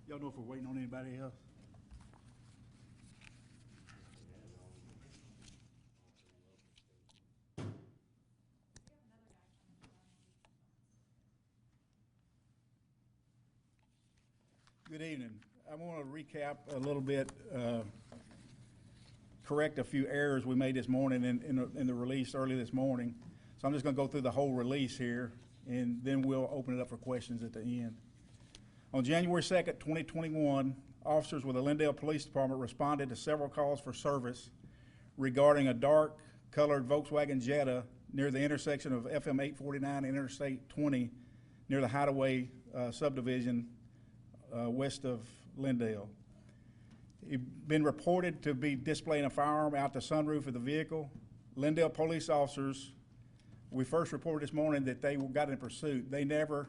Y'all know if we're waiting on anybody else? Good evening. I want to recap a little bit, correct a few errors we made this morning in the release early this morning. So I'm just going to go through the whole release here, and then we'll open it up for questions at the end. On January 2nd, 2021, officers with the Lindale Police Department responded to several calls for service regarding a dark-colored Volkswagen Jetta near the intersection of FM 849 and Interstate 20 near the Hideaway subdivision west of Lindale. He'd been reported to be displaying a firearm out the sunroof of the vehicle. Lindale police officers, we first reported this morning that they got in pursuit. They never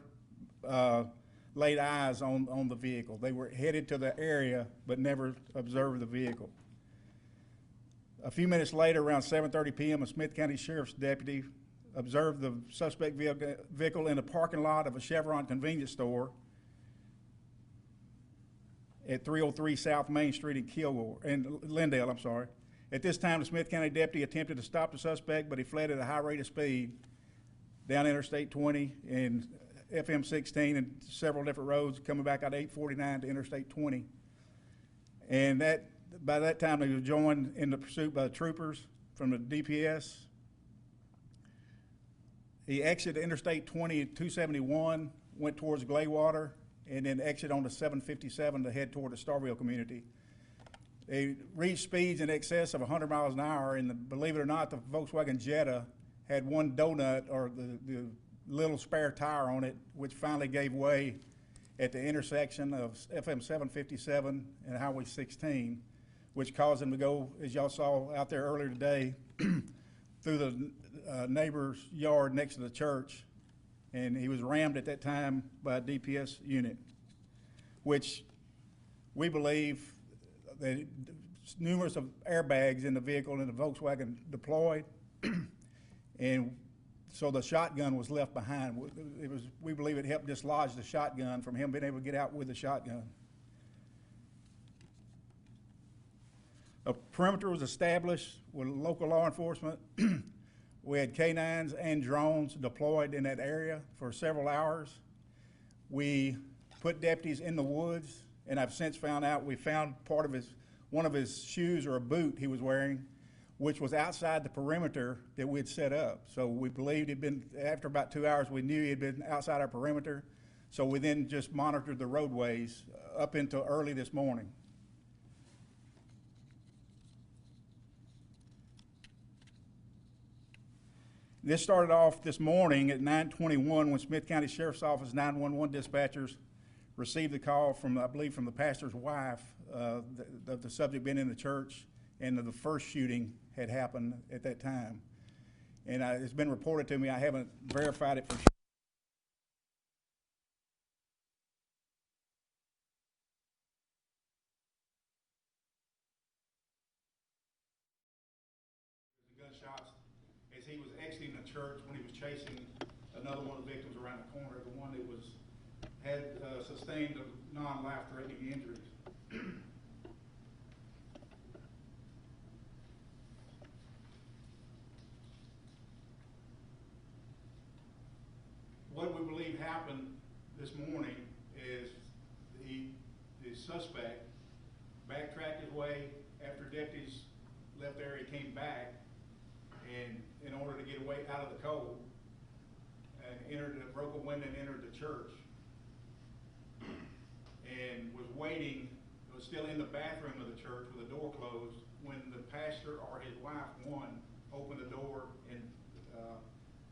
laid eyes on the vehicle. They were headed to the area but never observed the vehicle. A few minutes later, around 7:30 p.m., a Smith County Sheriff's deputy observed the suspect vehicle in the parking lot of a Chevron convenience store at 303 South Main Street in Lindale. At this time, the Smith County deputy attempted to stop the suspect, but he fled at a high rate of speed down Interstate 20 and FM 16 and several different roads, coming back out 849 to Interstate 20. And by that time, he was joined in the pursuit by the troopers from the DPS. He exited Interstate 20 at 271, went towards Glaywater, and then exit onto 757 to head toward the Starrville community. They reached speeds in excess of 100 miles an hour, and believe it or not, the Volkswagen Jetta had one donut, or the little spare tire on it, which finally gave way at the intersection of FM 757 and Highway 16, which caused him to go, as y'all saw out there earlier today, through the neighbor's yard next to the church. And he was rammed at that time by a DPS unit, which we believe that numerous of airbags in the vehicle and the Volkswagen deployed, and so the shotgun was left behind. We believe it helped dislodge the shotgun from him being able to get out with the shotgun. A perimeter was established with local law enforcement. We had canines and drones deployed in that area for several hours. We put deputies in the woods, and I've since found out we found one of his shoes or a boot he was wearing, which was outside the perimeter that we had set up. So we believed he'd been, after about 2 hours, we knew he had been outside our perimeter. So we then just monitored the roadways up until early this morning. This started off this morning at 9:21 when Smith County Sheriff's Office 911 dispatchers received the call from, I believe, from the pastor's wife, the subject being in the church, and the first shooting had happened at that time. And it's been reported to me, I haven't verified it for sure. The gunshots as he was exiting the church when he was chasing another one of the victims around the corner, the one that had sustained non-life-threatening injuries. What we believe happened this morning is the suspect backtracked his way after deputies left there. He came back, and in order to get away out of the cold, and broke a window and entered the church, and was waiting. Was still in the bathroom of the church with the door closed when the pastor or his wife, one, opened the door and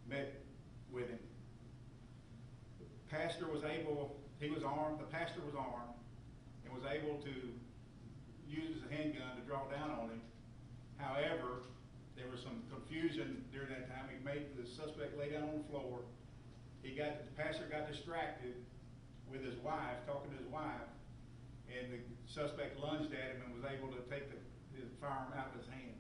met with him. The pastor was armed, and was able to use a handgun to draw down on him. However, there was some confusion during that time. He made the suspect lay down on the floor. The pastor got distracted with his wife, talking to his wife, and the suspect lunged at him and was able to take his firearm out of his hand.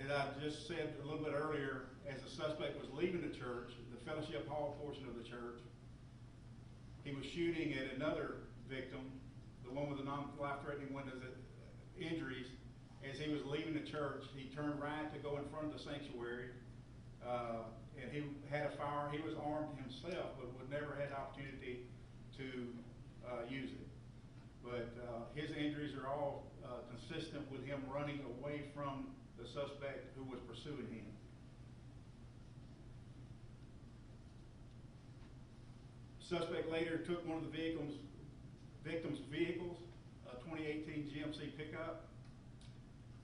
As I just said a little bit earlier, as the suspect was leaving the church, the fellowship hall portion of the church, he was shooting at another victim, the one with the non-life-threatening injuries. As he was leaving the church, he turned right to go in front of the sanctuary, and he had a firearm. He was armed himself, but would never had the opportunity to use it. But his injuries are all consistent with him running away from the suspect who was pursuing him. Suspect later took one of the victim's vehicles, a 2018 GMC pickup,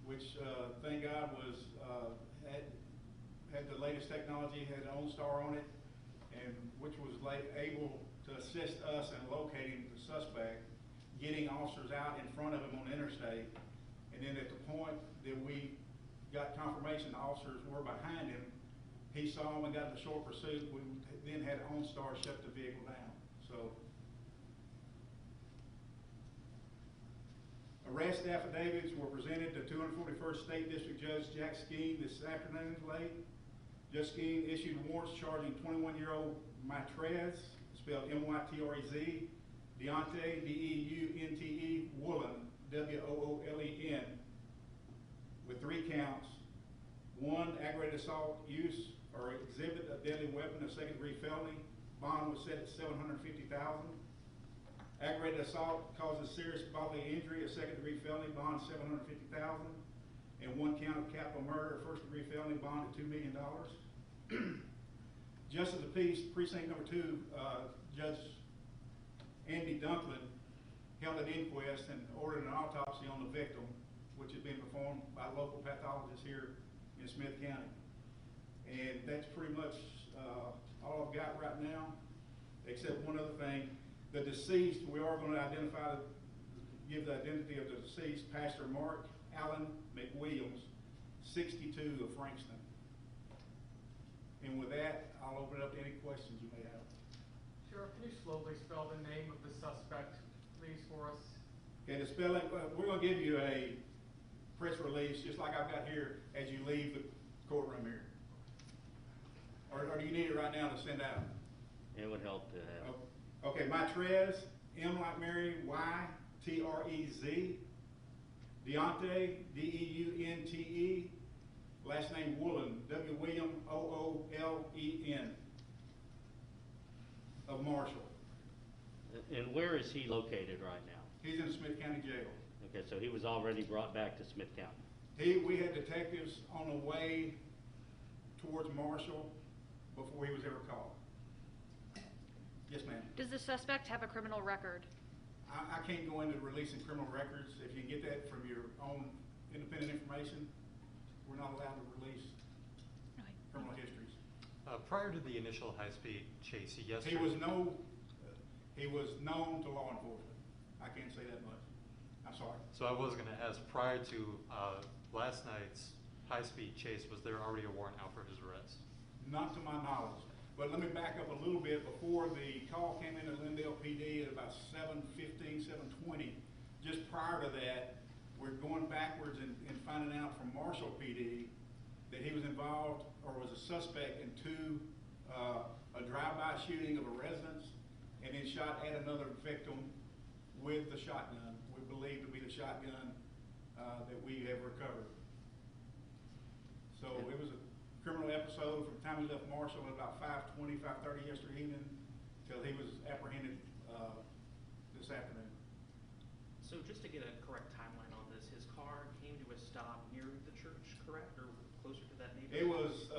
which thank God was had the latest technology, had OnStar on it, and which was able to assist us in locating the suspect, getting officers out in front of him on the interstate, and then at the point that we got confirmation the officers were behind him, he saw him and got in a short pursuit. We then had OnStar shut the vehicle down. So, arrest affidavits were presented to 241st State District Judge Jack Skeen this afternoon late. Judge Skeen issued warrants charging 21-year-old Mytrez, spelled M-Y-T-R-E-Z, Deontay, D-E-U-N-T-E, Woolen, W-O-O-L-E-N, with 3 counts. 1, aggravated assault, use or exhibit a deadly weapon, a second-degree felony. Bond was set at $750,000. Aggravated assault causes serious bodily injury, a second-degree felony, bond $750,000. And 1 count of capital murder, a first-degree felony, bond at $2 million. Justice of the Peace, Precinct Number 2, Judge Andy Dunklin held an inquest and ordered an autopsy on the victim, which had been performed by local pathologists here in Smith County. And that's pretty much all I've got right now, except one other thing. The deceased, we are going to give the identity of the deceased, Pastor Mark Allen McWilliams, 62 of Frankston. And with that, I'll open it up to any questions you may have. Sheriff, can you slowly spell the name of the suspect, please, for us? Okay, the spelling, we're going to give you a press release, just like I've got here, as you leave the courtroom here. Or do you need it right now to send out? It would help to have. Okay, Mytrez, M like Mary, Y-T-R-E-Z. Deontay, D-E-U-N-T-E. Last name Woolen, W-William, O-O-L-E-N. Of Marshall. And where is he located right now? He's in Smith County Jail. Okay, so he was already brought back to Smith County. We had detectives on the way towards Marshall before he was ever called. Yes, ma'am. Does the suspect have a criminal record? I can't go into releasing criminal records. If you can get that from your own independent information, we're not allowed to release criminal histories. Prior to the initial high-speed chase, He was known to law enforcement. I can't say that much. I'm sorry. So I was going to ask, prior to last night's high-speed chase, was there already a warrant out for his arrest? Not to my knowledge. But let me back up a little bit. Before the call came into Lindale PD at about 7:15, 7:20, just prior to that, we're going backwards and finding out from Marshall PD that he was involved or was a suspect in a drive-by shooting of a residence, and then shot at another victim with the shotgun, we believe to be the shotgun that we have recovered. So it was a criminal episode from the time he left Marshall at about 5:20, 5:30 yesterday evening till he was apprehended this afternoon. So just to get a correct timeline on this, his car came to a stop near the church, correct, or closer to that neighborhood? It was,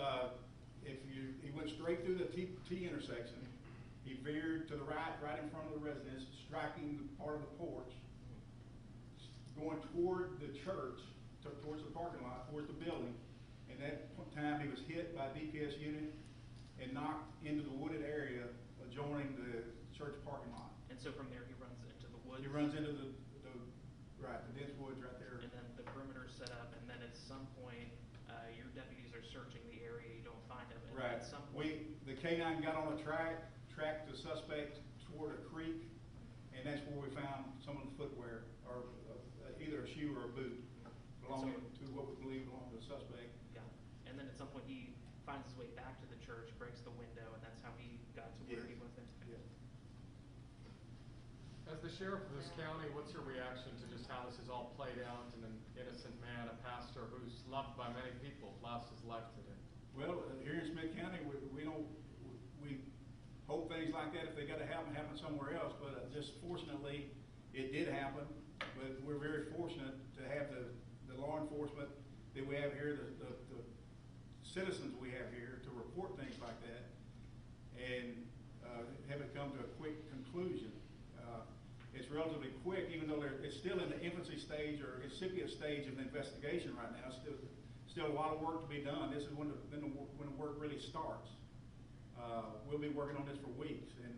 he went straight through the T intersection. He veered to the right in front of the residence, striking part of the porch, going toward the church, towards the parking lot, towards the building. And at that time, he was hit by a DPS unit and knocked into the wooded area adjoining the church parking lot. And so from there, he runs into the woods? He runs into the dense woods right there. And then the perimeter's set up, and then at some point, your deputies are searching the area, you don't find him. And Right. At some point, The K-9 got on a tracked the suspect toward a creek, and that's where we found some of the footwear, or either a shoe or a boot belonging to what we believe belonged to the suspect. yeah. And then at some point, he finds his way back to the church, breaks the window, and that's how he got to where he was then. Yeah. As the sheriff of this county, what's your reaction to just how this has all played out and an innocent man, a pastor who's loved by many people, lost his life today? Well, here in Smith County, we hope things like that, if they gotta happen somewhere else, but just fortunately, it did happen. But we're very fortunate to have the law enforcement that we have here, the citizens we have here to report things like that and have it come to a quick conclusion. It's relatively quick, even though it's still in the infancy stage or incipient stage of the investigation right now. Still a lot of work to be done. This is when the work really starts. We'll be working on this for weeks, and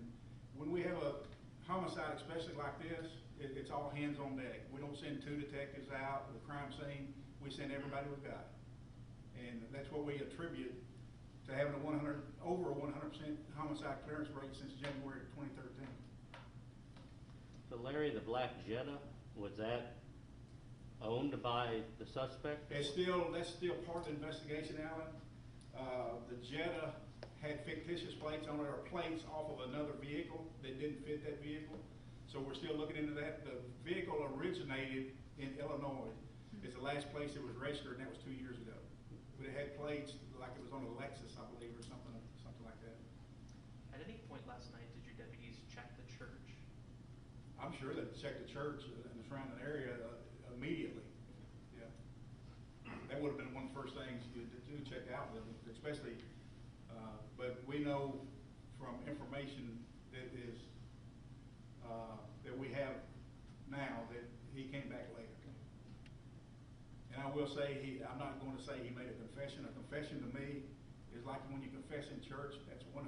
when we have a homicide, especially like this, it's all hands on deck. We don't send 2 detectives out to the crime scene. We send everybody we've got, and that's what we attribute to having over a 100% homicide clearance rate since January 2013. So Larry, the black Jetta, was that owned by the suspect? That's still part of the investigation, Alan. The Jetta had fictitious plates on it, or plates off of another vehicle that didn't fit that vehicle. So we're still looking into that. The vehicle originated in Illinois. It's the last place it was registered, and that was 2 years ago. But it had plates like it was on a Lexus, I believe, or something like that. At any point last night, did your deputies check the church? I'm sure they checked the church and the surrounding area immediately. Yeah, that would have been one of the first things you do check out, especially. But we know from information that we have now that he came back later. And I will say I'm not going to say he made a confession. A confession to me is like when you confess in church. That's 100%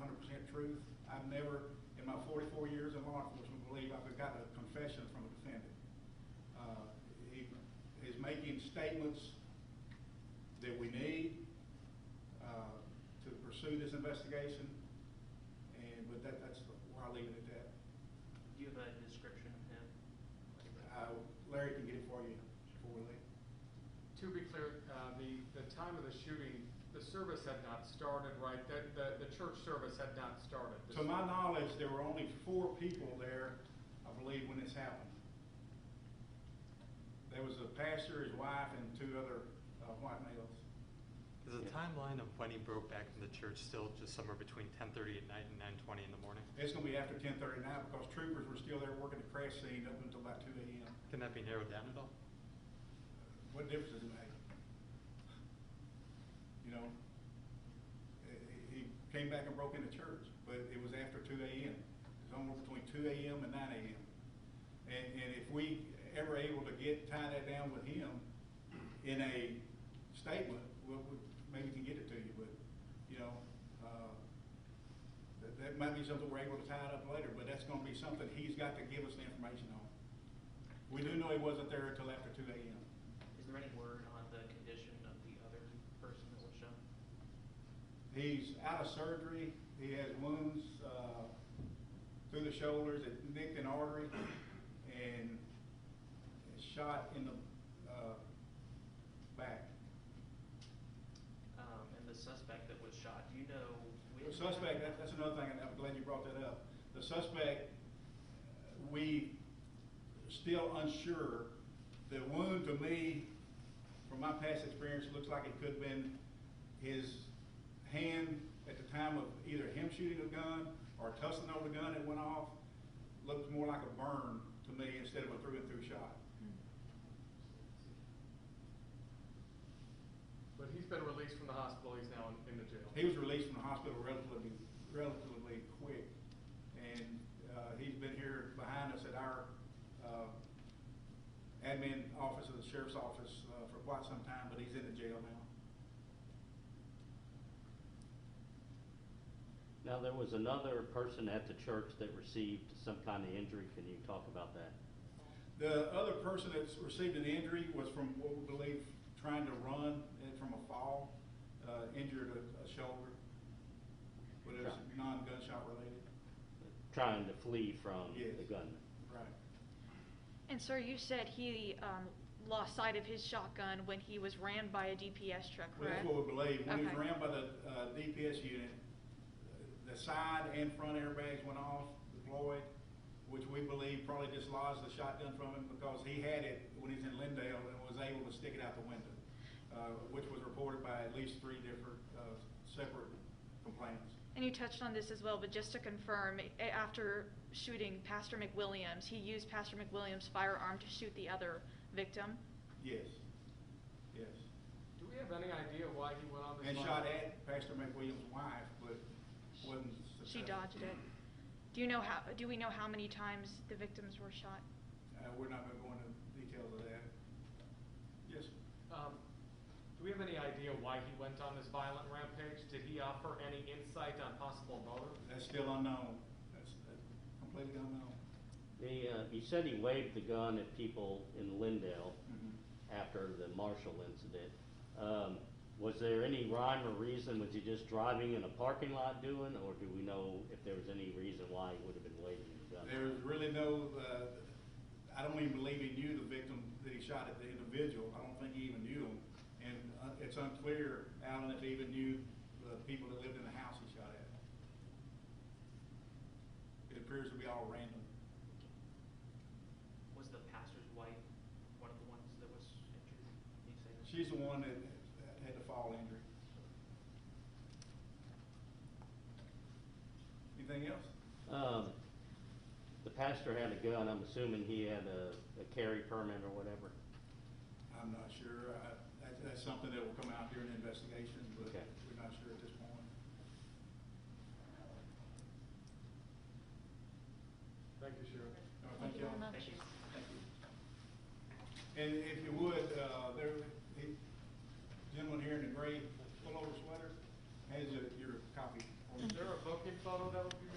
truth. I've never, in my 44 years in law enforcement, believe I've got a confession from a defendant. He is making statements that we need to pursue this investigation, but that's where I leave it at that. Do you have a description of him? Larry can get it for you before we leave. To be clear, the time of the shooting, the service had not started, right? The church service had not started. To my knowledge, there were only 4 people there, I believe, when this happened. There was a pastor, his wife, and 2 other white males. Is the timeline of when he broke back from the church still just somewhere between 10:30 at night and 9:20 in the morning? It's going to be after 10:30 now because troopers were still there working the crash scene up until about 2 a.m. Can that be narrowed down at all? What difference does it make? You know, he came back and broke into church, but it was after 2 a.m. It was somewhere between 2 a.m. and 9 a.m. And if we ever able to tie that down with him in a statement, we maybe can get it to you, but, you know, that might be something we're able to tie it up later, but that's going to be something he's got to give us the information on. We do know he wasn't there until after 2 a.m. Is there any word on the condition of the other person that was shot? He's out of surgery. He has wounds through the shoulders, it nicked an artery, and shot in the back. And the suspect that was shot, do you know The suspect, that's another thing, and I'm glad you brought that up. The suspect, we still unsure. The wound, to me, from my past experience, looks like it could have been his hand at the time of either him shooting a gun or tussling over the gun that went off. Looked more like a burn to me instead of a through-and-through shot. But he's been released from the hospital. He's now in the jail. He was released from the hospital relatively quick, and he's been here behind us at our admin office of the sheriff's office for quite some time, but he's in the jail now. Now, there was another person at the church that received some kind of injury. Can you talk about that? The other person that's received an injury was from what we believe trying to run from a fall, injured a shoulder, but it was non-gunshot related. Trying to flee from Yes. the gunman. Right. And sir, you said he lost sight of his shotgun when he was rammed by a DPS truck, Well, correct? that's what we believe. When he was Okay. rammed by the DPS unit, the side and front airbags went off, deployed, which we believe probably dislodged the shotgun from him because he had it when he was in Lindale and was able to stick it out the window, which was reported by at least 3 different separate complainants. And you touched on this as well, but just to confirm, after shooting Pastor McWilliams, he used Pastor McWilliams' firearm to shoot the other victim? Yes, yes. Do we have any idea why he went on this? And violent- shot at Pastor McWilliams' wife, but wasn't She successful. dodged it. Do we know how many times the victims were shot? We're not gonna go into details of that. Yes, sir. Do we have any idea why he went on this violent rampage? Did he offer any insight on possible motive? That's still unknown. That's completely unknown. You said he waved the gun at people in Lindale Mhm. after the Marshall incident. Was there any rhyme or reason? Was he just driving in a parking lot doing, or do we know if there was any reason why he would have been waving the gun? There's really no, I don't even believe he knew the victim that he shot at, the individual. I don't think he even knew him. And it's unclear, Alan, if he even knew the people that lived in the house he shot at. It appears to be all random. Was the pastor's wife one of the ones that was injured? Can you say that? She's the one that had the fall injury. Anything else? The pastor had a gun. I'm assuming he had a carry permit or whatever. I'm not sure. That's something that will come out during the investigation, but Okay. we're not sure at this point. Thank you, Sheriff. Thank you. very much. Thank you. Thank you. And if you would, gentleman here in the gray pullover sweater has your copy. Is there a booking photo that would be